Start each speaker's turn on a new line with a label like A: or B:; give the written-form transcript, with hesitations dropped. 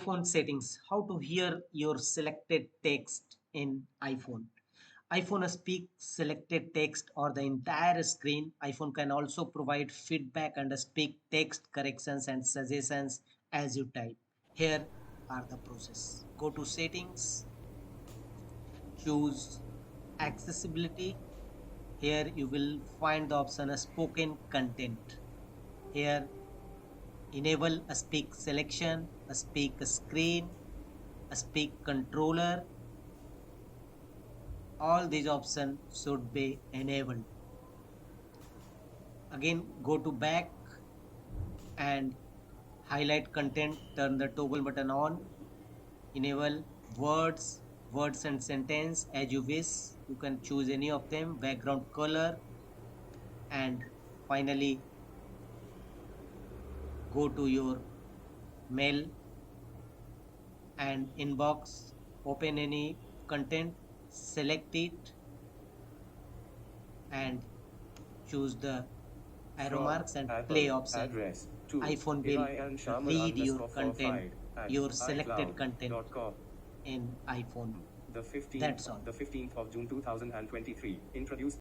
A: iPhone settings, how to hear your selected text in iPhone. iPhone speak selected text or the entire screen. iPhone can also provide feedback and speak text corrections and suggestions as you type. Here are the process. Go to settings, choose accessibility. Here you will find the option spoken content. Here enable a speak selection, a speak screen, a speak controller. All these options should be enabled. Again, go to back and highlight content, turn the toggle button on, enable words, words and sentence as you wish. You can choose any of them, background color, and finally go to your mail and inbox, open any content, select it and choose the arrow
B: From
A: marks and play
B: Apple
A: option.
B: address to
A: iPhone will
B: Ilian Sharma
A: read your
B: underscore
A: content,
B: 45 at
A: your selected content
B: iCloud.com.
A: in iPhone.
B: The 15th,
A: That's all.
B: the 15th of June 2023. Introduced